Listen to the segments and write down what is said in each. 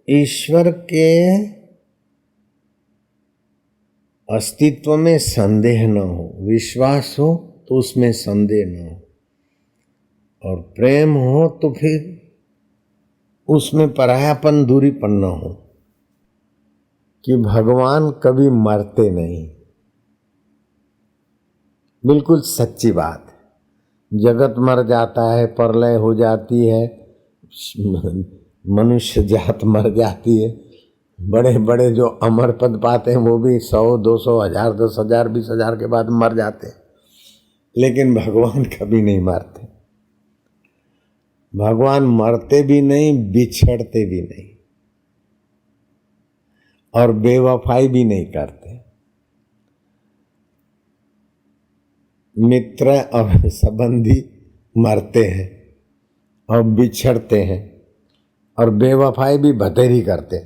ईश्वर के अस्तित्व में संदेह न हो, विश्वास हो तो उसमें संदेह न हो, और प्रेम हो तो फिर उसमें परायापन दूरीपन न हो। कि भगवान कभी मरते नहीं, बिल्कुल सच्ची बात है। जगत मर जाता है, प्रलय हो जाती है, मनुष्य जात मर जाती है, बड़े बड़े जो अमर पद पाते हैं वो भी 100, 200, 1000, 10,000, 20,000 के बाद मर जाते हैं। लेकिन भगवान कभी नहीं मरते। भगवान मरते भी नहीं, बिछड़ते भी नहीं, और बेवफाई भी नहीं करते। मित्र और संबंधी मरते हैं और बिछड़ते हैं, और बेवफाई भी बतेरी करते।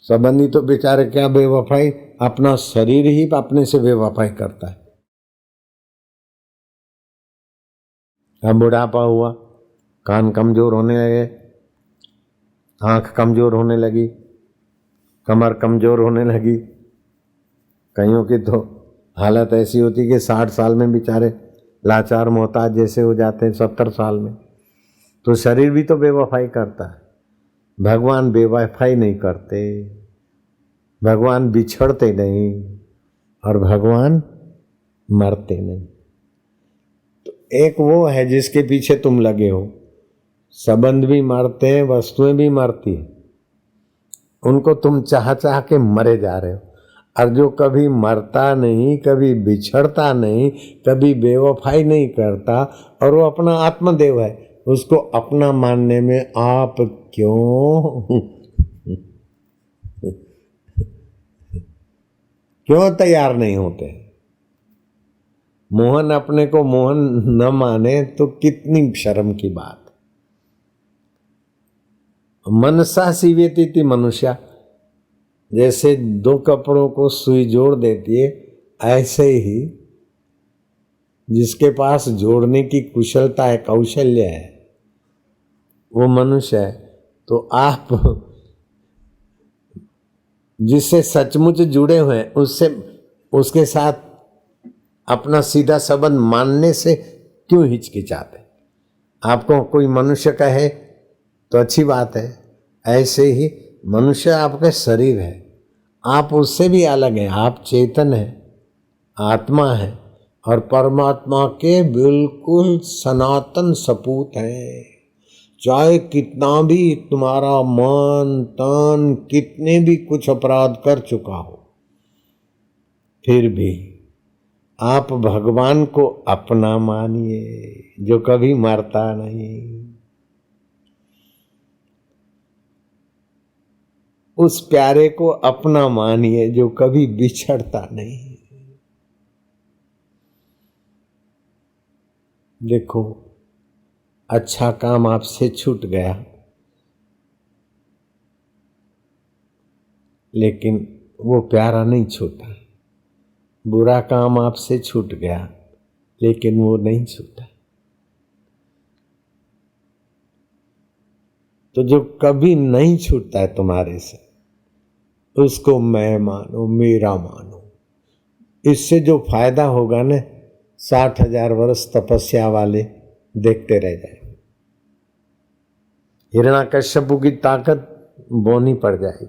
संबंधी तो बेचारे क्या बेवफाई, अपना शरीर ही अपने से बेवफाई करता है। अब बुढ़ापा हुआ, कान कमजोर होने लगे, आंख कमजोर होने लगी, कमर कमजोर होने लगी। कईयों की तो हालत ऐसी होती कि 60 साल में बेचारे लाचार मोहताज जैसे हो जाते हैं, 70 साल में। तो शरीर भी तो बेवफाई करता है। भगवान बेवफाई नहीं करते, भगवान बिछड़ते नहीं, और भगवान मरते नहीं। तो एक वो है जिसके पीछे तुम लगे हो। संबंध भी मरते हैं, वस्तुएं भी मरती हैं, उनको तुम चाह चाह के मरे जा रहे हो। और जो कभी मरता नहीं, कभी बिछड़ता नहीं, कभी बेवफाई नहीं करता, और वो अपना आत्मदेव है, उसको अपना मानने में आप क्यों तैयार नहीं होते? मोहन अपने को मोहन न माने तो कितनी शर्म की बात। मनसा सीवेती मनुष्य, जैसे 2 कपड़ों को सुई जोड़ देती है, ऐसे ही जिसके पास जोड़ने की कुशलता है, कौशल्य है, वो मनुष्य है। तो आप जिससे सचमुच जुड़े हुए हैं, उससे, उसके साथ अपना सीधा संबंध मानने से क्यों हिचकिचाते? आपको कोई मनुष्य कहे तो अच्छी बात है। ऐसे ही मनुष्य आपका शरीर है, आप उससे भी अलग हैं। आप चेतन है, आत्मा है, और परमात्मा के बिल्कुल सनातन सपूत हैं। चाहे कितना भी तुम्हारा मन तन कितने भी कुछ अपराध कर चुका हो, फिर भी आप भगवान को अपना मानिए, जो कभी मरता नहीं। उस प्यारे को अपना मानिए जो कभी बिछड़ता नहीं। देखो, अच्छा काम आपसे छूट गया, लेकिन वो प्यारा नहीं छूटा। बुरा काम आपसे छूट गया, लेकिन वो नहीं छूटा। तो जो कभी नहीं छूटता है तुम्हारे से, उसको मैं मानो, मेरा मानो। इससे जो फायदा होगा ना, 60,000 वर्ष तपस्या वाले देखते रह जाए। हिरण्याकश्यप की ताकत बोनी पड़ जाएगी,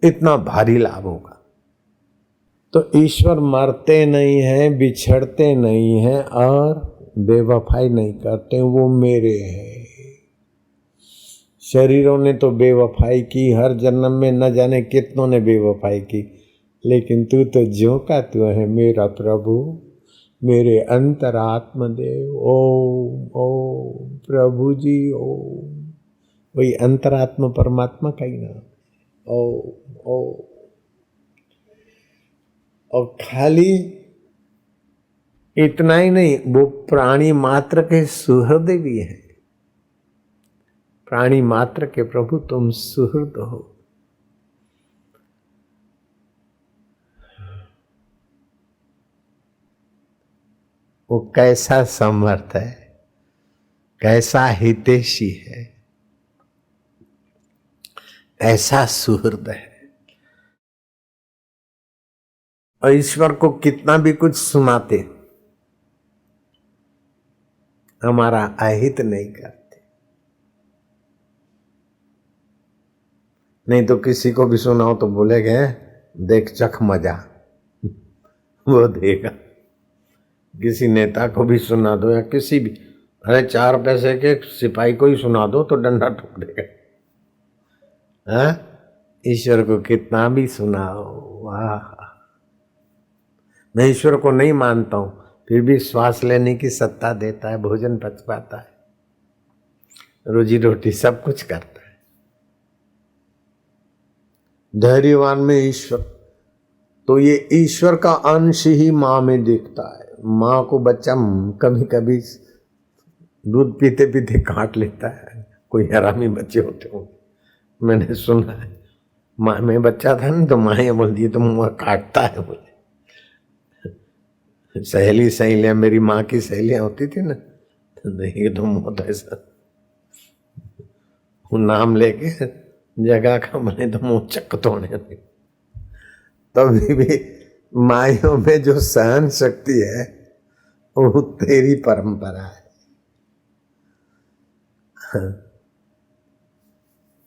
इतना भारी लाभ होगा। तो ईश्वर मरते नहीं हैं, बिछड़ते नहीं हैं, और बेवफाई नहीं करते। वो मेरे हैं। शरीरों ने तो बेवफाई की, हर जन्म में न जाने कितनों ने बेवफाई की, लेकिन तू तो ज्यों का तू है मेरा प्रभु, मेरे अंतरात्म देव। ओम ओम प्रभु जी ओम। वही अंतरात्मा परमात्मा का ही नाम। ओम ओम। और खाली इतना ही नहीं, वो प्राणी मात्र के सुहृद भी है। प्राणी मात्र के प्रभु तुम सुहृद हो। वो कैसा समर्थ है, कैसा हितैषी है। ऐसा सुहृद है। और ईश्वर को कितना भी कुछ सुनाते, हमारा अहित नहीं करते। नहीं तो किसी को भी सुनाओ तो बोलेगे देख चख मजा, वो देगा। किसी नेता को भी सुना दो या किसी भी, अरे 4 पैसे के सिपाही को ही सुना दो तो डंडा ठोक देगा। हाँ, ईश्वर को कितना भी सुनाओ, वाह। मैं ईश्वर को नहीं मानता हूं, फिर भी श्वास लेने की सत्ता देता है, भोजन पच पाता है, रोजी रोटी सब कुछ करता है। धैर्यवान में ईश्वर, तो ये ईश्वर का अंश ही माँ में दिखता है। माँ को बच्चा कभी कभी दूध पीते पीते काट लेता है, कोई हरामी बच्चे होते हो, मैंने सुना है। माँ में बच्चा था ना तो माँ ये बोलती है तो मुँह काटता है, बोले। सहेलियां मेरी माँ की सहेलियां होती थी ना, नहीं तो मुँह ऐसा नाम लेके जगह का बने तो मुँह चक तोड़ने लगे। तभी भी माइयों में जो सहन शक्ति है वो तेरी परंपरा है।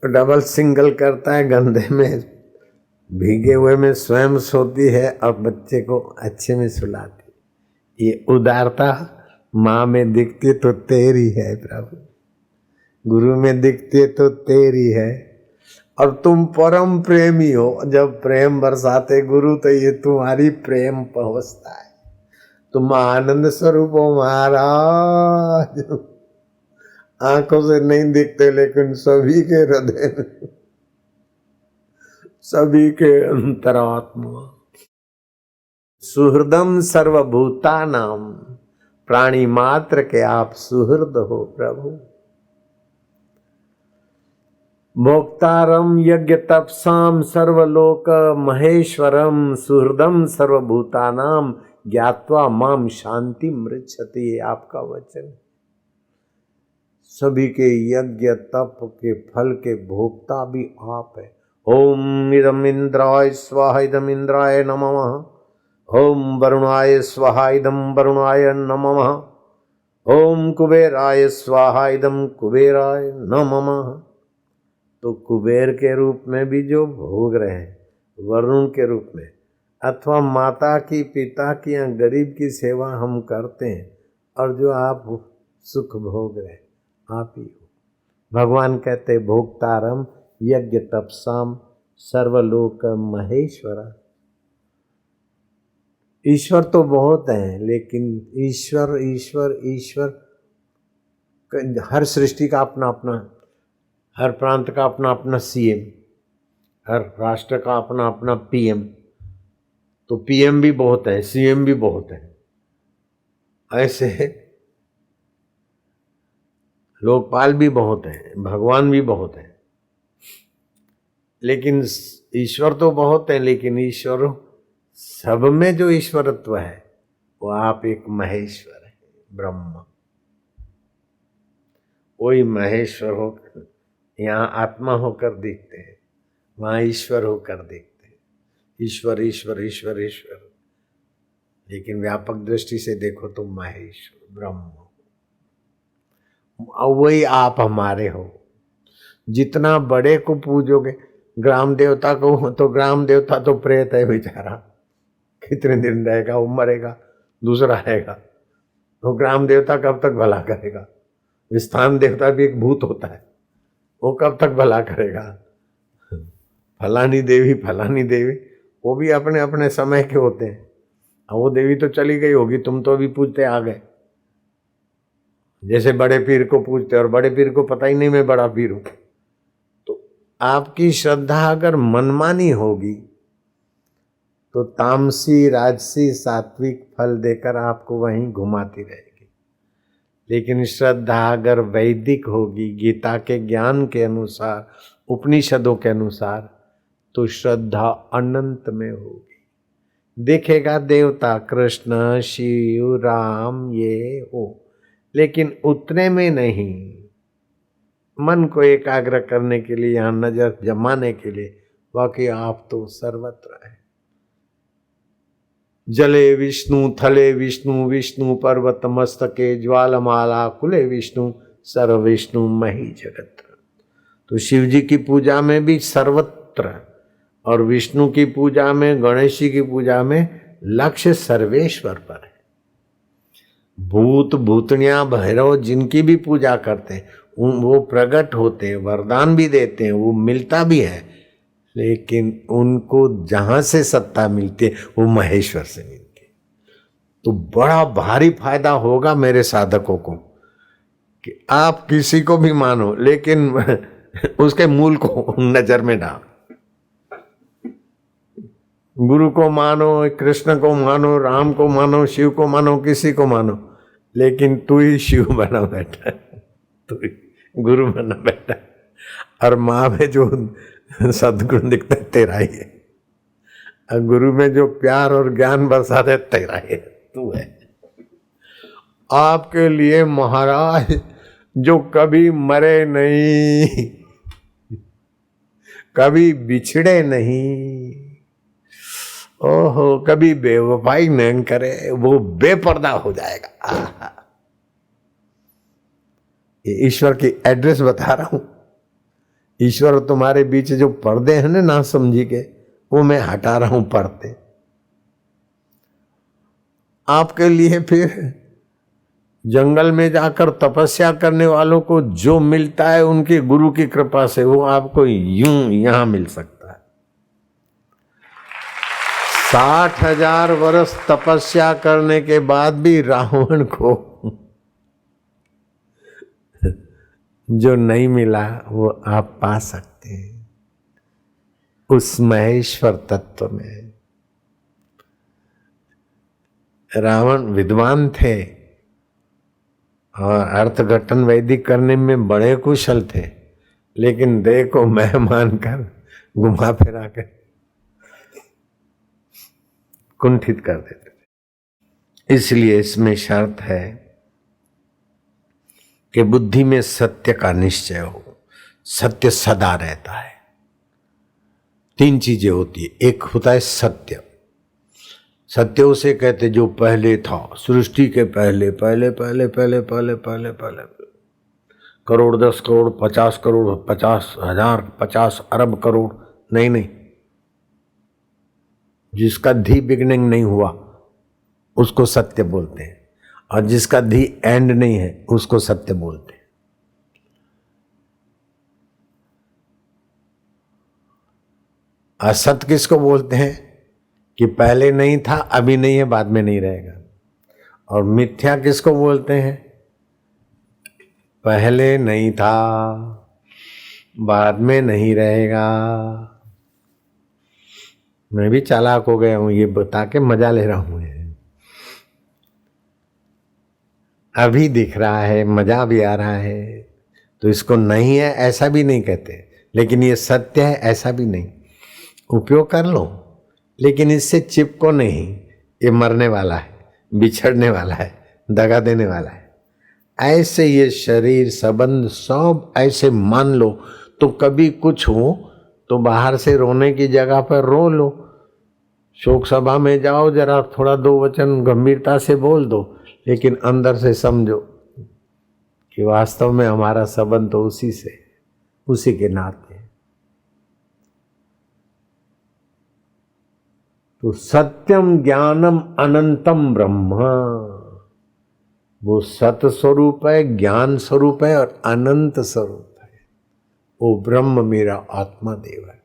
डबल सिंगल करता है, गंदे में भीगे हुए में स्वयं सोती है और बच्चे को अच्छे में सुलाती। ये उदारता माँ में दिखती तो तेरी है प्रभु, गुरु में दिखती तो तेरी है। और तुम परम प्रेमी हो, जब प्रेम बरसाते गुरु तो ये तुम्हारी प्रेम पहुंचता है। तुम आनंद स्वरूप हो महाराज, आंखों से नहीं दिखते लेकिन सभी के हृदय में, सभी के अंतरात्मा। सुहृदम सर्वभूतानाम, प्राणी मात्र के आप सुहृद हो प्रभु। भोक्तारम यज्ञ तपसाम सर्वलोक महेश्वरम, सुहृदम सर्वभूतानाम ज्ञात्वा माम शांति मृच्छति, आपका वचन। सभी के यज्ञ तप के फल के भोक्ता भी आप है। ओम इदम इंद्राय स्वाहा इदम इंद्राय नमः, ओम वरुणाय स्वाहा इदम वरुणाय नमः, ओम कुबेराय स्वाहा इदम कुबेराय नमः। तो कुबेर के रूप में भी जो भोग रहे हैं, वरुण के रूप में, अथवा माता की पिता की या गरीब की सेवा हम करते हैं, और जो आप सुख भोग रहे आप ही हो। भगवान कहते भोक्तारम यज्ञ तपसाम सर्वलोक महेश्वर। ईश्वर तो बहुत हैं, लेकिन ईश्वर ईश्वर ईश्वर हर सृष्टि का अपना अपना, हर प्रांत का अपना अपना सीएम, हर राष्ट्र का अपना अपना पीएम। तो पीएम भी बहुत है, सीएम भी बहुत है, ऐसे लोकपाल भी बहुत है, भगवान भी बहुत है। लेकिन ईश्वर तो बहुत है, लेकिन ईश्वर सब में जो ईश्वरत्व है वो आप एक महेश्वर है, ब्रह्म। वही महेश्वर होकर यहाँ आत्मा होकर दिखते हैं, वहाँ ईश्वर होकर दिखते हैं। ईश्वर ईश्वर ईश्वर ईश्वर, लेकिन व्यापक दृष्टि से देखो तो महेश्वर ब्रह्म, वही आप हमारे हो। जितना बड़े को पूजोगे, ग्राम देवता को, तो ग्राम देवता तो प्रेत है बेचारा, कितने दिन रहेगा, वो मरेगा, दूसरा रहेगा। तो ग्राम देवता कब तक भला करेगा? स्थान देवता भी एक भूत होता है, वो कब तक भला करेगा? फलानी देवी वो भी अपने अपने समय के होते हैं। वो देवी तो चली गई होगी, तुम तो अभी पूजते आ गए। जैसे बड़े पीर को पूजते, और बड़े पीर को पता ही नहीं मैं बड़ा पीर हूं। तो आपकी श्रद्धा अगर मनमानी होगी तो तामसी राजसी सात्विक फल देकर आपको वहीं घुमाती रहेगी। लेकिन श्रद्धा अगर वैदिक होगी, गीता के ज्ञान के अनुसार, उपनिषदों के अनुसार, तो श्रद्धा अनंत में होगी। देखेगा देवता कृष्ण शिव राम ये हो, लेकिन उतने में नहीं, मन को एकाग्र करने के लिए, यहाँ नजर जमाने के लिए। बाकी आप तो सर्वत्र है। जले विष्णु, थले विष्णु, विष्णु पर्वत मस्तके, ज्वालमाला कुले विष्णु, सर्व विष्णु मही जगत। तो शिव जी की पूजा में भी सर्वत्र, और विष्णु की पूजा में, गणेश जी की पूजा में लक्ष्य सर्वेश्वर पर है। भूत भूतनिया भैरव जिनकी भी पूजा करते हैं वो प्रकट होते हैं, वरदान भी देते हैं, वो मिलता भी है, लेकिन उनको जहां से सत्ता मिलती है वो महेश्वर से मिलती है। तो बड़ा भारी फायदा होगा मेरे साधकों को कि आप किसी को भी मानो, लेकिन उसके मूल को नजर में डाल। गुरु को मानो, कृष्ण को मानो, राम को मानो, शिव को मानो, किसी को मानो, लेकिन तू ही शिव बना बैठा, तू ही गुरु बना बैठा। और माँ में जो सद्गुण दिखता है तेरा ही है, और गुरु में जो प्यार और ज्ञान बरसा दे तेरा ही है, तू है। आपके लिए महाराज जो कभी मरे नहीं, कभी बिछड़े नहीं, ओहो कभी बेवफाई नहीं करे, वो बेपर्दा हो जाएगा। ये ईश्वर की एड्रेस बता रहा हूं। ईश्वर तुम्हारे बीच जो पर्दे हैं ना समझी के, वो मैं हटा रहा हूं पर्दे आपके लिए। फिर जंगल में जाकर तपस्या करने वालों को जो मिलता है उनके गुरु की कृपा से, वो आपको यूं यहां मिल सकता है। 60,000 वर्ष तपस्या करने के बाद भी रावण को जो नहीं मिला वो आप पा सकते हैं उस महेश्वर तत्व में। रावण विद्वान थे और अर्थघटन वैदिक करने में बड़े कुशल थे, लेकिन देह को मैं मानकर घुमा फिरा कर कुंठित कर देते थे। इसलिए इसमें शर्त है कि बुद्धि में सत्य का निश्चय हो। सत्य सदा रहता है। 3 चीजें होती है। एक होता है सत्य। सत्य उसे कहते जो पहले था, सृष्टि के पहले पहले पहले पहले पहले पहले पहले करोड़ 10 करोड़ 50 करोड़ 50,000 50 अरब करोड़, नहीं, जिसका धी बिगनिंग नहीं हुआ उसको सत्य बोलते हैं, और जिसका धी एंड नहीं है उसको सत्य बोलते हैं। असत्य किसको बोलते हैं कि पहले नहीं था, अभी नहीं है, बाद में नहीं रहेगा। और मिथ्या किसको बोलते हैं? पहले नहीं था, बाद में नहीं रहेगा। मैं भी चालाक हो गया हूं, ये बता के मजा ले रहा हूं। अभी दिख रहा है, मजा भी आ रहा है, तो इसको नहीं है ऐसा भी नहीं कहते, लेकिन ये सत्य है ऐसा भी नहीं। उपयोग कर लो, लेकिन इससे चिपको नहीं। ये मरने वाला है, बिछड़ने वाला है, दगा देने वाला है। ऐसे ये शरीर संबंध सब ऐसे मान लो, तो कभी कुछ हो तो बाहर से रोने की जगह पर रो लो। शोक सभा में जाओ, जरा थोड़ा 2 वचन गंभीरता से बोल दो, लेकिन अंदर से समझो कि वास्तव में हमारा संबंध तो उसी से, उसी के नाते। तो सत्यम ज्ञानम अनंतम ब्रह्म, वो सत स्वरूप है, ज्ञान स्वरूप है और अनंत स्वरूप है। वो ब्रह्म मेरा आत्मदेव है,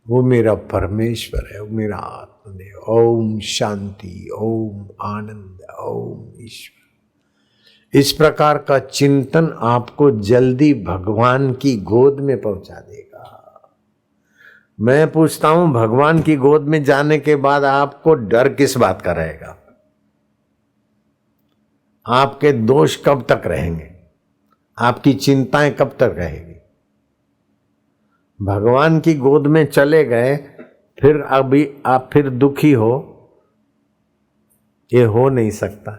वो मेरा परमेश्वर है, वो मेरा आत्मदेव। ओम शांति, ओम आनंद, ओम ईश्वर। इस प्रकार का चिंतन आपको जल्दी भगवान की गोद में पहुंचा देगा। मैं पूछता हूं, भगवान की गोद में जाने के बाद आपको डर किस बात का रहेगा? आपके दोष कब तक रहेंगे? आपकी चिंताएं कब तक रहेगी? भगवान की गोद में चले गए, फिर अभी आप फिर दुखी हो, ये हो नहीं सकता।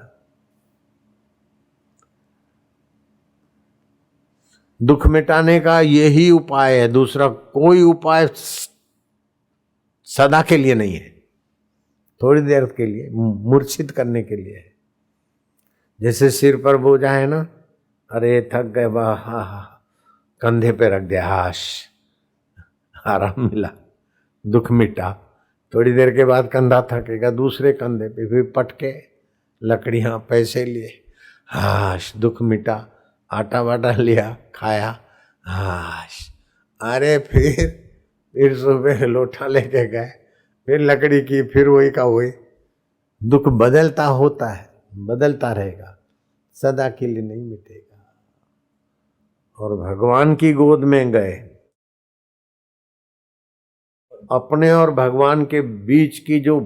दुख मिटाने का यही उपाय है, दूसरा कोई उपाय सदा के लिए नहीं है, थोड़ी देर के लिए, मूर्छित करने के लिए है। जैसे सिर पर बोझा है ना, अरे थक गए, वाह, कंधे पे रख दिया, हाश, आराम मिला, दुख मिटा। थोड़ी देर के बाद कंधा थकेगा, दूसरे कंधे पे फिर पटके, लकड़ियां, पैसे लिए, हाश, दुख मिटा। आटा वाटा लिया, खाया, हाश। अरे फिर सुबह लोटा लेके गए, फिर लकड़ी की, फिर वही का वही। दुख बदलता होता है, बदलता रहेगा, सदा के लिए नहीं मिटेगा। और भगवान की गोद में गए, अपने और भगवान के बीच की जो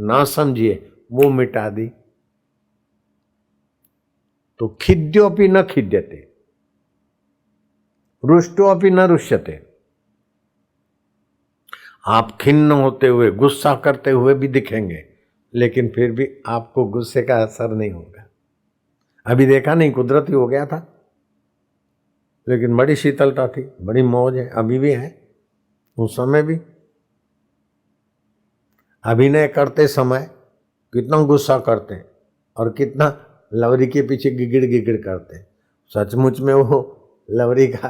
ना समझिए वो मिटा दी, तो खिद्योपि न खिद्यते, रुष्टोपि न रुष्यते। आप खिन्न होते हुए, गुस्सा करते हुए भी दिखेंगे, लेकिन फिर भी आपको गुस्से का असर नहीं होगा। अभी देखा नहीं, कुदरती हो गया था, लेकिन बड़ी शीतलता थी, बड़ी मौज है, अभी भी है, उस समय भी। अभिनय करते समय कितना गुस्सा करते हैं और कितना लवरी के पीछे गिगड़ गिगड़ करते हैं। सचमुच में वो लवरी का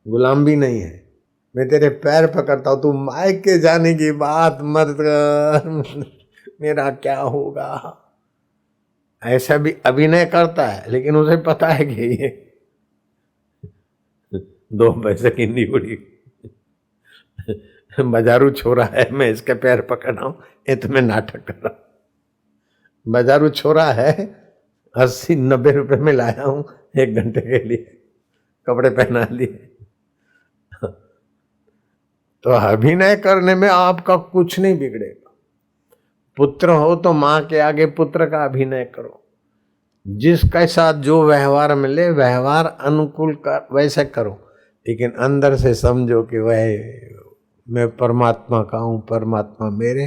गुलाम भी नहीं है। मैं तेरे पैर पकड़ता हूं, तू माइक के जाने की बात मत कर, मेरा क्या होगा। ऐसा भी अभिनय करता है, लेकिन उसे पता है कि ये 2 पैसे की निगुड़ी बाजारू छोरा है, मैं इसके पैर पकड़ रहा हूं, ये तो मैं नाटक कर रहा हूं। बाजारू छोरा है, 80-90 रुपए में लाया हूं 1 घंटे के लिए, कपड़े पहना लिए। तो अभिनय करने में आपका कुछ नहीं बिगड़ेगा। पुत्र हो तो मां के आगे पुत्र का अभिनय करो, जिसके साथ जो व्यवहार मिले व्यवहार अनुकूल कर, वैसे करो, लेकिन अंदर से समझो कि वह मैं परमात्मा का हूं, परमात्मा मेरे,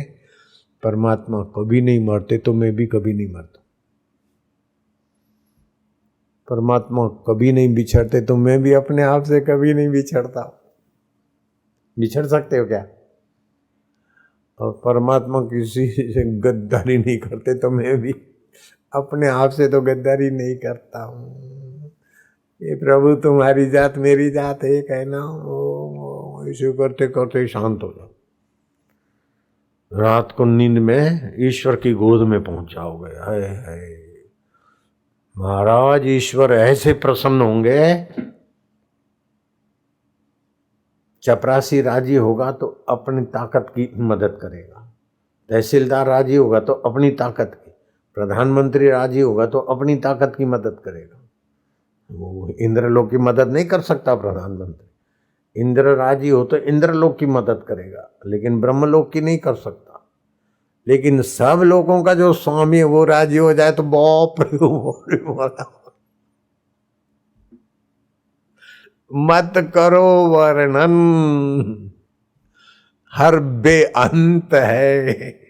परमात्मा कभी नहीं मरते तो मैं भी कभी नहीं मरता, परमात्मा कभी नहीं बिछड़ते तो मैं भी अपने आप से कभी नहीं बिछड़ता। बिछड़ सकते हो क्या? और परमात्मा किसी से गद्दारी नहीं करते तो मैं भी अपने आप से तो गद्दारी नहीं करता हूँ। ये प्रभु तुम्हारी जात मेरी जात है कहना, ओ ऐसे करते करते शांत हो जाओ। रात को नींद में ईश्वर की गोद में पहुंच जाओगे। हाय हाय महाराज, ईश्वर ऐसे प्रसन्न होंगे, चपरासी राजी होगा तो अपनी ताकत की मदद करेगा, तहसीलदार राजी होगा तो अपनी ताकत की, प्रधानमंत्री राजी होगा तो अपनी ताकत की मदद करेगा। वो इंद्रलोक की मदद नहीं कर सकता प्रधानमंत्री, इंद्र राजी हो तो इंद्रलोक की मदद करेगा, लेकिन ब्रह्मलोक की नहीं कर सकता। लेकिन सब लोगों का जो स्वामी है वो राजी हो जाए तो बाप रे, मत करो वर्णन, हर बेअंत है।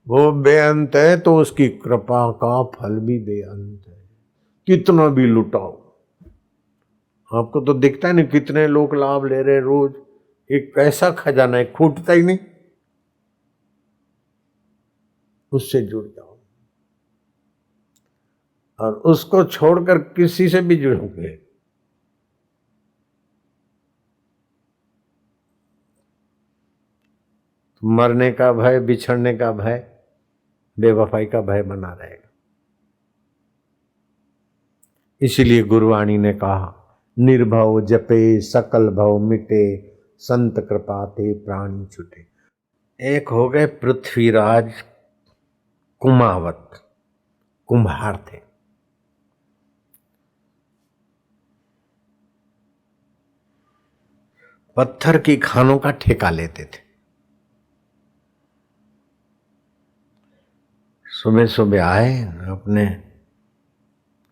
वो बेअंत है तो उसकी कृपा का फल भी बेअंत है, कितना भी लुटाओ। आपको तो दिखता है नहीं कितने लोग लाभ ले रहे रोज, एक कैसा खजाना है, खूटता ही नहीं, उससे जुड़ जाओ और उसको छोड़कर किसी से भी जुड़ोगे तो मरने का भय, बिछड़ने का भय, बेवफाई का भय बना रहेगा। इसीलिए गुरुवाणी ने कहा, निर्भव जपे सकल भव मिटे, संत कृपा ते प्राणी छुटे। एक हो गए पृथ्वीराज कुमावत, कुम्हार थे। पत्थर की खानों का ठेका लेते थे। सुबह सुबह आए, अपने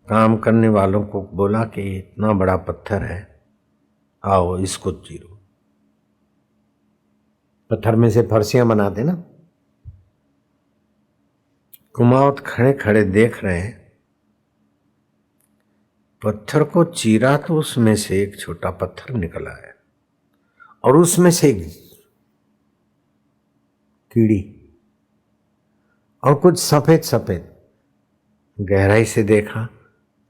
काम करने वालों को बोला कि इतना बड़ा पत्थर है, आओ इसको चीरो। पत्थर में से फर्शियां बनाते ना, कुमावत खड़े खड़े देख रहे हैं, पत्थर को चीरा तो उसमें से एक छोटा पत्थर निकला है और उसमें से एक कीड़ी और कुछ सफेद सफेद। गहराई से देखा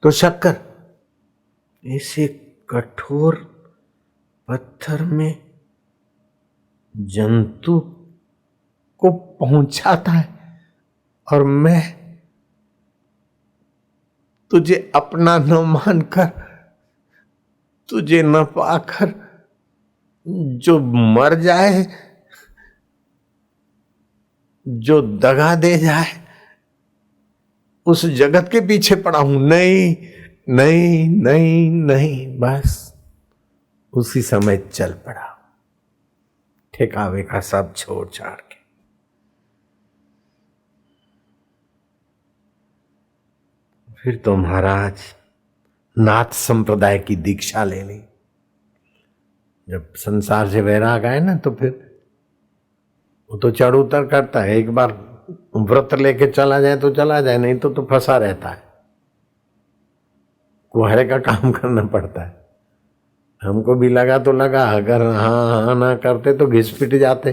तो शक्कर। ऐसे कठोर पत्थर में जंतु को पहुंचाता है और मैं तुझे अपना न मानकर, तुझे न पाकर जो मर जाए, जो दगा दे जाए, उस जगत के पीछे पड़ा हूं। नहीं नहीं नहीं नहीं, बस उसी समय चल पड़ा, ठेकावे का सब छोड़ छाड़ के। फिर तो महाराज नाथ संप्रदाय की दीक्षा ले ली। जब संसार से वैराग आए ना, तो फिर वो तो चढ़ उतर करता है। एक बार व्रत लेके चला जाए तो चला जाए, नहीं तो फंसा रहता है, कुहरे का काम करना पड़ता है। हमको भी लगा तो लगा, अगर हाँ हाँ ना करते तो घिस पिट जाते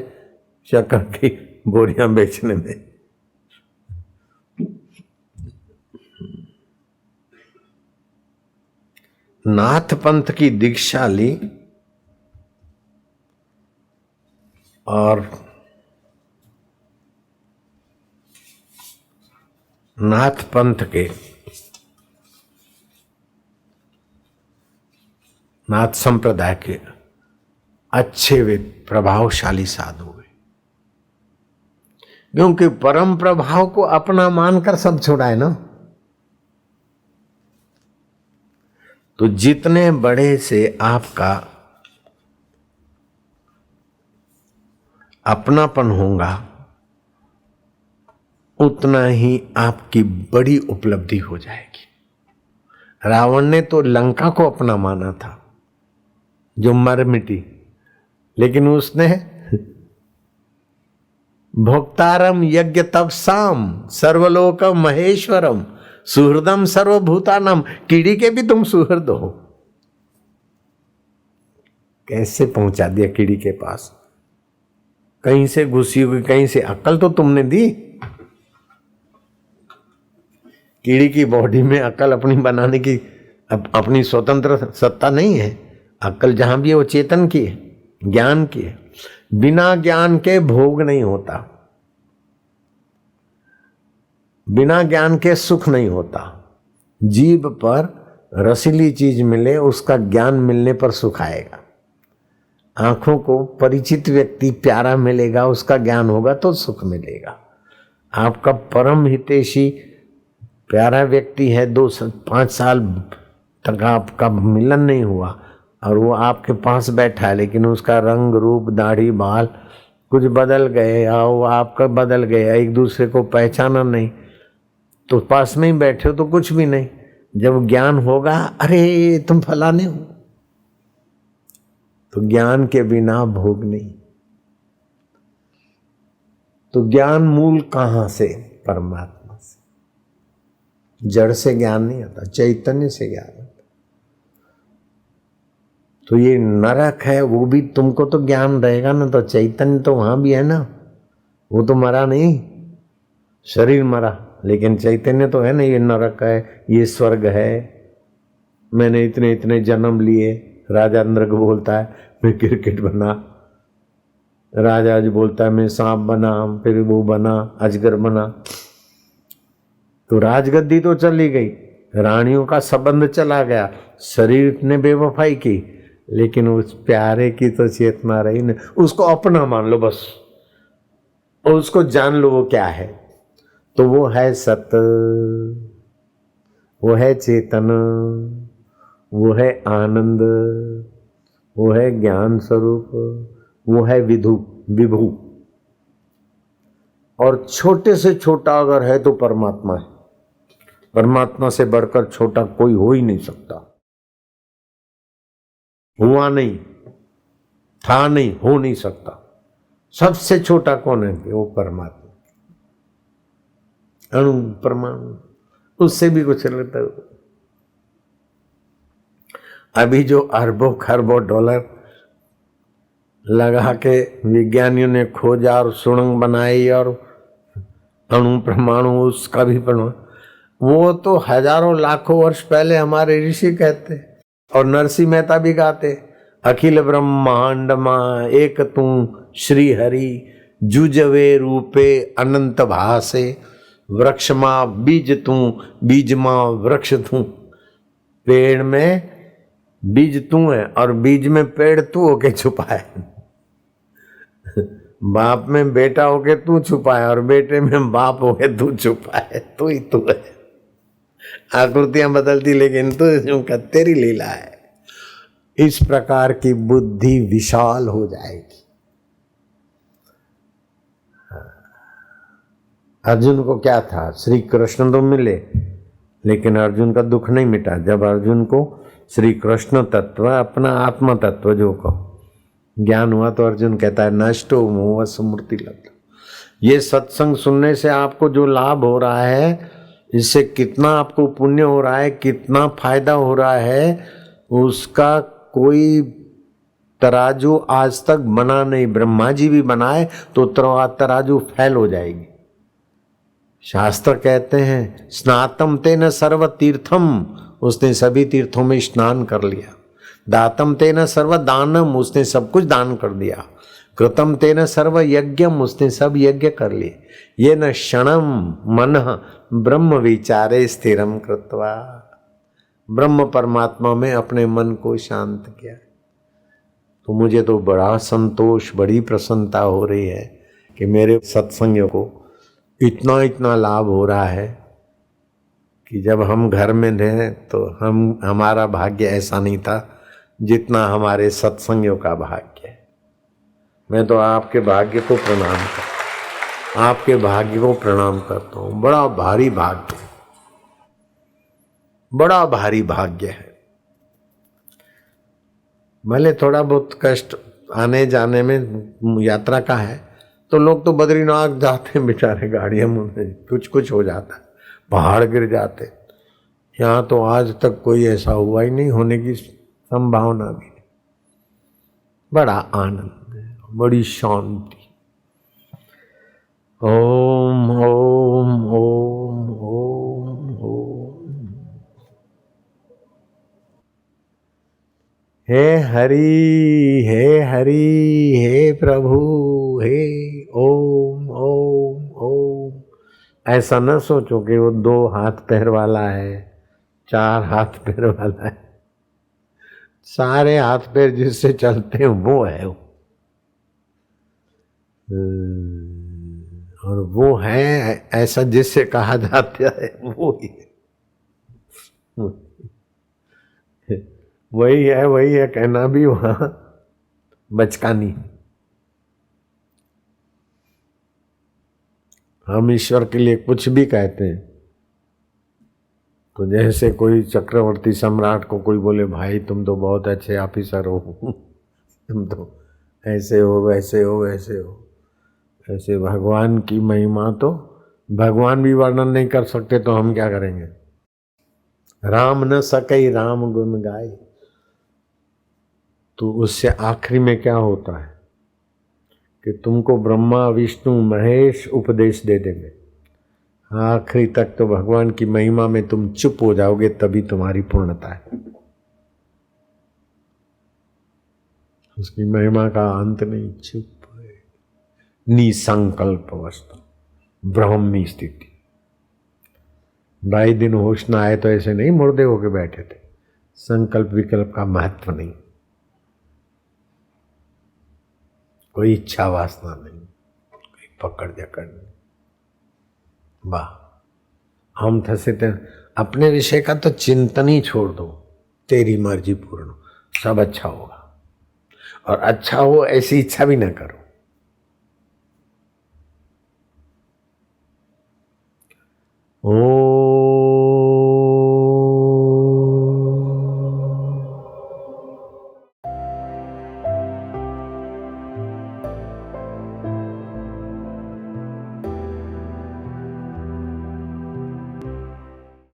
शक्कर की बोरियां बेचने में। नाथ पंथ की दीक्षा ली और नाथ पंथ के, नाथ संप्रदाय के अच्छे वे प्रभावशाली साधु हुए, क्योंकि परम प्रभाव को अपना मानकर सब छुड़ाए ना। तो जितने बड़े से आपका अपनापन होगा, उतना ही आपकी बड़ी उपलब्धि हो जाएगी। रावण ने तो लंका को अपना माना था, जो मर मिटी, लेकिन उसने भोक्तारम यज्ञ तपसाम सर्वलोकम महेश्वरम सुहृदम सर्वभूतानम, कीड़ी के भी तुम सुहृद हो। कैसे पहुंचा दिया कीड़ी के पास, कहीं से घुसी हुई, कहीं से। अक्ल तो तुमने दी, कीड़ी की बॉडी में अक्ल अपनी बनाने की अपनी स्वतंत्र सत्ता नहीं है। अक्ल जहां भी है वो चेतन की है, ज्ञान की है। बिना ज्ञान के भोग नहीं होता, बिना ज्ञान के सुख नहीं होता। जीभ पर रसीली चीज मिले, उसका ज्ञान मिलने पर सुख आएगा। आंखों को परिचित व्यक्ति प्यारा मिलेगा, उसका ज्ञान होगा तो सुख मिलेगा। आपका परम हितैषी प्यारा व्यक्ति है, 2-5 साल तक आपका मिलन नहीं हुआ और वो आपके पास बैठा है, लेकिन उसका रंग रूप दाढ़ी बाल कुछ बदल गए या वो आपका बदल गया, एक दूसरे को पहचाना नहीं, तो पास में ही बैठे हो तो कुछ भी नहीं। जब ज्ञान होगा, अरे तुम फलाने हो, तो ज्ञान के बिना भोग नहीं। तो ज्ञान मूल कहां से? परमात्मा से। जड़ से ज्ञान नहीं आता, चैतन्य से ज्ञान आता। तो ये नरक है, वो भी तुमको तो ज्ञान रहेगा ना, तो चैतन्य तो वहां भी है ना, वो तो मरा नहीं, शरीर मरा, लेकिन चैतन्य तो है ना। ये नरक है, ये स्वर्ग है, मैंने इतने इतने जन्म लिए। राजा इंद्र को बोलता है मैं क्रिकेट बना, राजा आज बोलता है मैं सांप बना, फिर वो बना अजगर बना। तो राजगद्दी तो चली गई, रानियों का संबंध चला गया, शरीर ने बेवफाई की, लेकिन उस प्यारे की तो चेतना रही ना। उसको अपना मान लो बस, और उसको जान लो वो क्या है। तो वो है सत, वो है चेतन, वो है आनंद, वो है ज्ञान स्वरूप, वो है विभू। और छोटे से छोटा अगर है तो परमात्मा है। परमात्मा से बढ़कर छोटा कोई हो ही नहीं सकता। हुआ नहीं, था नहीं, हो नहीं सकता। सबसे छोटा कौन है? वो परमात्मा। अणु परमाणु, उससे भी कुछ रहता है। अभी जो अरबों खरबों डॉलर लगा के विज्ञानियों ने खोजा और सुरंग बनाई और अणु परमाणु उसका भी परमाणु, वो तो हजारों लाखों वर्ष पहले हमारे ऋषि कहते और नरसिंह मेहता भी गाते। अखिल ब्रह्मांड मां एक तू श्री हरि, जुजवे रूपे अनंत भासे, वृक्ष मां बीज तू, बीज मां वृक्ष तू। पेड़ में बीज तू है और बीज में पेड़ तू होके छुपा है। बाप में बेटा होके तू छुपा है और बेटे में बाप होके तू छुपा है। तू ही तू है। आकृतियां बदलती लेकिन तू तेरी लीला है। इस प्रकार की बुद्धि विशाल हो जाएगी। अर्जुन को क्या था, श्री कृष्ण तो मिले लेकिन अर्जुन का दुख नहीं मिटा। जब अर्जुन को श्री कृष्ण तत्व, अपना आत्मा तत्व जो को ज्ञान हुआ तो अर्जुन कहता है नष्टो मोह स्मृति लब्ध। ये सत्संग सुनने से आपको जो लाभ हो रहा है, इससे कितना आपको पुण्य हो रहा है, कितना फायदा हो रहा है, उसका कोई तराजू आज तक बना नहीं। ब्रह्मा जी भी बनाए तो तराजू फैल हो जाएगी। शास्त्र कहते हैं स्नातम तेन सर्व तीर्थम, उसने सभी तीर्थों में स्नान कर लिया। दातम तेन सर्व दानम, उसने सब कुछ दान कर दिया। कृतम तेन सर्व यज्ञम, उसने सब यज्ञ कर लिए। ये न क्षणम मन ब्रह्म विचारे स्थिरम कृत्वा, ब्रह्म परमात्मा में अपने मन को शांत किया। तो मुझे तो बड़ा संतोष, बड़ी प्रसन्नता हो रही है कि मेरे सत्संगियों को इतना इतना लाभ हो रहा है कि जब हम घर में थे तो हमारा भाग्य ऐसा नहीं था जितना हमारे सत्संगियों का भाग्य है। मैं तो आपके भाग्य को प्रणाम करता हूँ, आपके भाग्य को प्रणाम करता हूँ। बड़ा भारी भाग्य, बड़ा भारी भाग्य है। भले थोड़ा बहुत कष्ट आने जाने में यात्रा का है, तो लोग तो बद्रीनाथ जाते हैं बेचारे, गाड़ियों में कुछ हो जाता है, पहाड़ गिर जाते। यहाँ तो आज तक कोई ऐसा हुआ ही नहीं, होने की संभावना भी नहीं। बड़ा आनंद है, बड़ी शांति। ओम ओम ओम ओम ओम। हे हरि हे प्रभु हे ओम ओम ओम। ऐसा न सोचो कि वो 2 हाथ पैर वाला है, 4 हाथ पैर वाला है। सारे हाथ पैर जिससे चलते हैं वो है वो। और वो है ऐसा जिससे कहा जाता है वो ही है। वही है कहना भी वहां बचकानी। हम ईश्वर के लिए कुछ भी कहते हैं तो जैसे कोई चक्रवर्ती सम्राट को कोई बोले भाई तुम तो बहुत अच्छे ऑफिसर हो, तुम तो ऐसे हो वैसे हो वैसे हो। ऐसे भगवान की महिमा तो भगवान भी वर्णन नहीं कर सकते तो हम क्या करेंगे। राम न सकई राम गुण गाए। तो उससे आखिरी में क्या होता है कि तुमको ब्रह्मा विष्णु महेश उपदेश दे देंगे। आखिरी तक तो भगवान की महिमा में तुम चुप हो जाओगे, तभी तुम्हारी पूर्णता है। उसकी महिमा का अंत नहीं, चुप है, निसंकल्प अवस्था, ब्रह्मी स्थिति। 22 दिन होश न आए तो ऐसे नहीं मुर्दे होके बैठे थे। संकल्प विकल्प का महत्व नहीं, कोई इच्छा वासना नहीं, कोई पकड़ जकड़ नहीं। वाह, हम थसे थे। अपने विषय का तो चिंतन ही छोड़ दो, तेरी मर्जी पूर्ण, सब अच्छा होगा। और अच्छा हो ऐसी इच्छा भी ना करो। ओ